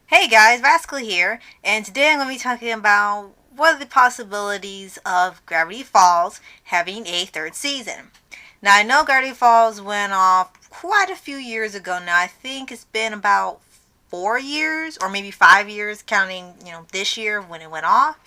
Hey guys, Rascal here, and today I'm going to be talking about what are the possibilities of Gravity Falls having a third season. Now I know Gravity Falls went off quite a few years ago now. I think it's been about 4 years or maybe 5 years counting, this year when it went off.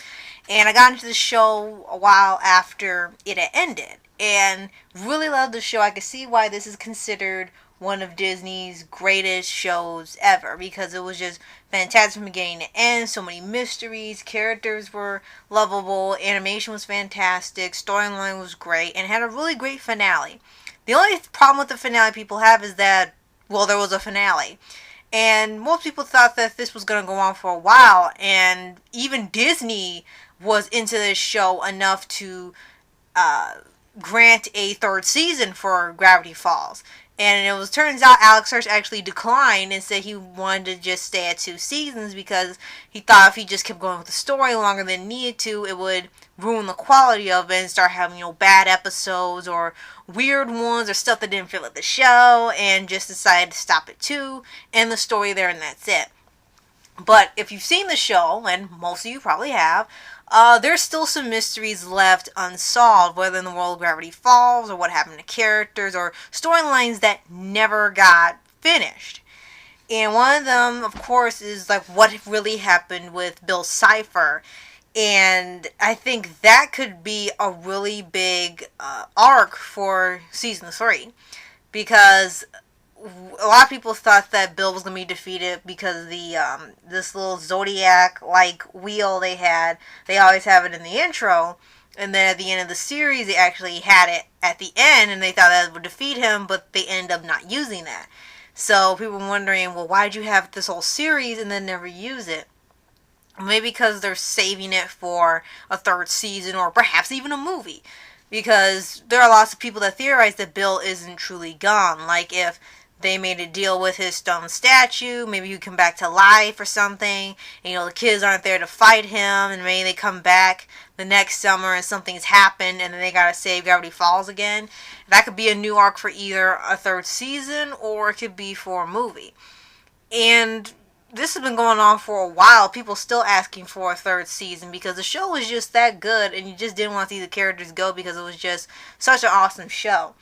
And I got into the show a while after it had ended and really loved the show. I could see why this is considered one of Disney's greatest shows ever because it was just fantastic from beginning to end. So many mysteries, characters were lovable, animation was fantastic, storyline was great, and had a really great finale. The only problem with the finale people have is that, well, there was a finale. And most people thought that this was going to go on for a while, and even Disney was into this show enough to uh, grant a third season for Gravity Falls. And it was turns out Alex Hirsch actually declined and said he wanted to just stay at 2 seasons because he thought if he just kept going with the story longer than needed to, it would ruin the quality of it and start having bad episodes or weird ones or stuff that didn't fit with the show, and just decided to stop at 2, end the story there, and that's it. But if you've seen the show, and most of you probably have, there's still some mysteries left unsolved, whether in the world of Gravity Falls, or what happened to characters, or storylines that never got finished. And one of them, of course, is like what really happened with Bill Cipher. And I think that could be a really big arc for season 3. Because a lot of people thought that Bill was gonna be defeated because of the this little zodiac like wheel they had. They always have it in the intro, and then at the end of the series, they actually had it at the end, and they thought that would defeat him, but they end up not using that. So people were wondering, well, why'd you have this whole series and then never use it? Maybe because they're saving it for a third season or perhaps even a movie. Because there are lots of people that theorize that Bill isn't truly gone. Like if they made a deal with his stone statue, maybe he'd come back to life or something. And, the kids aren't there to fight him, and maybe they come back the next summer and something's happened, and then they gotta save Gravity Falls again. That could be a new arc for either a third season or it could be for a movie. And this has been going on for a while. People still asking for a third season because the show was just that good, and you just didn't want to see the characters go because it was just such an awesome show.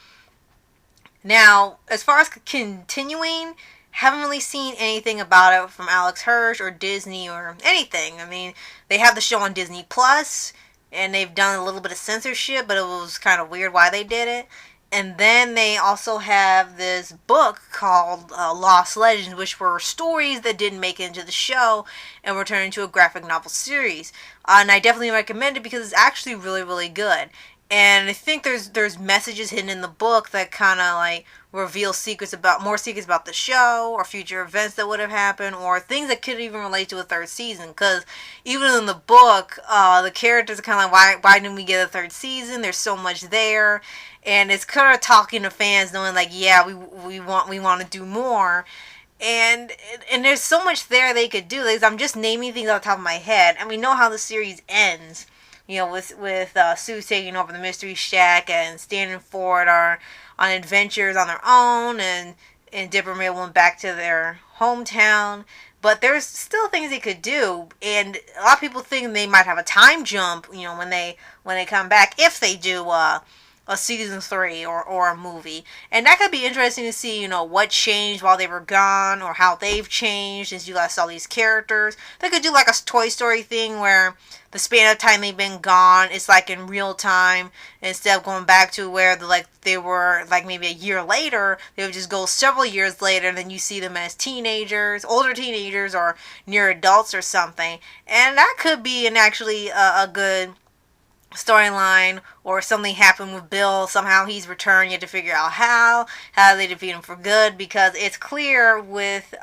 Now, as far as continuing, haven't really seen anything about it from Alex Hirsch or Disney or anything. I mean, they have the show on Disney Plus, and they've done a little bit of censorship, but it was kind of weird why they did it. And then they also have this book called Lost Legends, which were stories that didn't make it into the show and were turned into a graphic novel series. And I definitely recommend it because it's actually really, really good. And I think there's messages hidden in the book that kind of like reveal more secrets about the show or future events that would have happened or things that could even relate to a third season. Because even in the book, the characters are kind of like, why didn't we get a third season? There's so much there, and it's kind of talking to fans, knowing like, yeah, we want to do more. And there's so much there they could do. Like, I'm just naming things off the top of my head, and we know how the series ends. With Sue taking over the Mystery Shack and standing for it on adventures on their own, and Dipper and Mabel went back to their hometown. But there's still things they could do, and a lot of people think they might have a time jump, when they come back, if they do a season 3 or a movie. And that could be interesting to see, what changed while they were gone or how they've changed since you guys saw these characters. They could do like a Toy Story thing where the span of time they've been gone, it's like in real time instead of going back to where they were like maybe a year later. They would just go several years later, and then you see them as teenagers, older teenagers, or near adults or something. And that could be actually a good storyline, or something happened with Bill. Somehow he's returned. You have to figure out how they defeat him for good, because it's clear with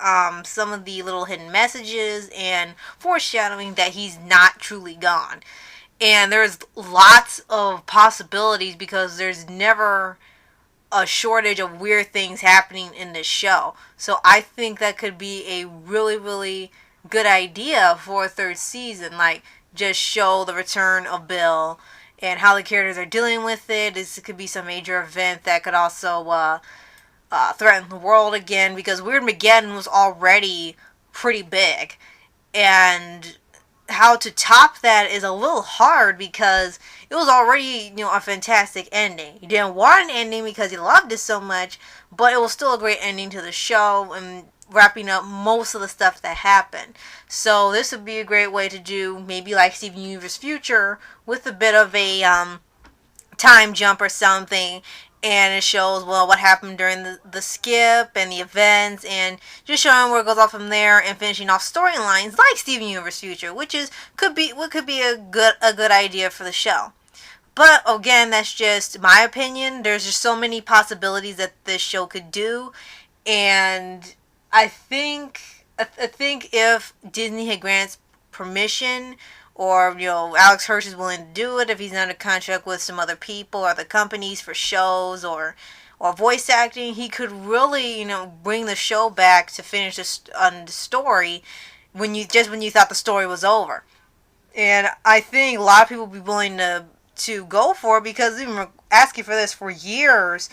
some of the little hidden messages and foreshadowing that he's not truly gone. And there's lots of possibilities because there's never a shortage of weird things happening in this show. So I think that could be a really, really good idea for a third season. Like, just show the return of Bill and how the characters are dealing with it. This could be some major event that could also threaten the world again, because Weird Mageddon was already pretty big. And how to top that is a little hard because it was already, a fantastic ending. You didn't want an ending because you loved it so much, but it was still a great ending to the show and wrapping up most of the stuff that happened. So this would be a great way to do maybe like Steven Universe Future with a bit of a time jump or something, and it shows what happened during the skip and the events, and just showing where it goes off from there, and finishing off storylines like Steven Universe Future, which is could be a good idea for the show. But again, that's just my opinion. There's just so many possibilities that this show could do, and I think if Disney had grants permission, or Alex Hirsch is willing to do it if he's under contract with some other people or other companies for shows or voice acting, he could really bring the show back to finish on the story when you thought the story was over. And I think a lot of people would be willing to go for it because they've been asking for this for years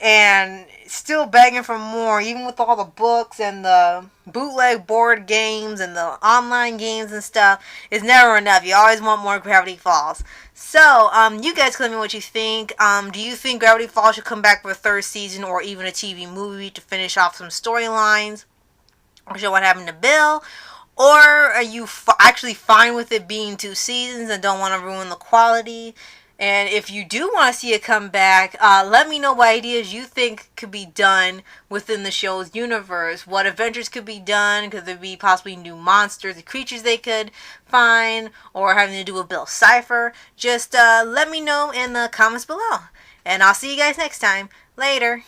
and still begging for more, even with all the books and the bootleg board games and the online games and stuff. It's never enough. You always want more Gravity Falls. So, you guys tell me what you think. Do you think Gravity Falls should come back for a third season or even a TV movie to finish off some storylines? Or show what happened to Bill? Or are you actually fine with it being 2 seasons and don't want to ruin the quality? And if you do want to see it come back, let me know what ideas you think could be done within the show's universe. What adventures could be done? Could there be possibly new monsters and creatures they could find? Or having to do with Bill Cipher? Just let me know in the comments below. And I'll see you guys next time. Later.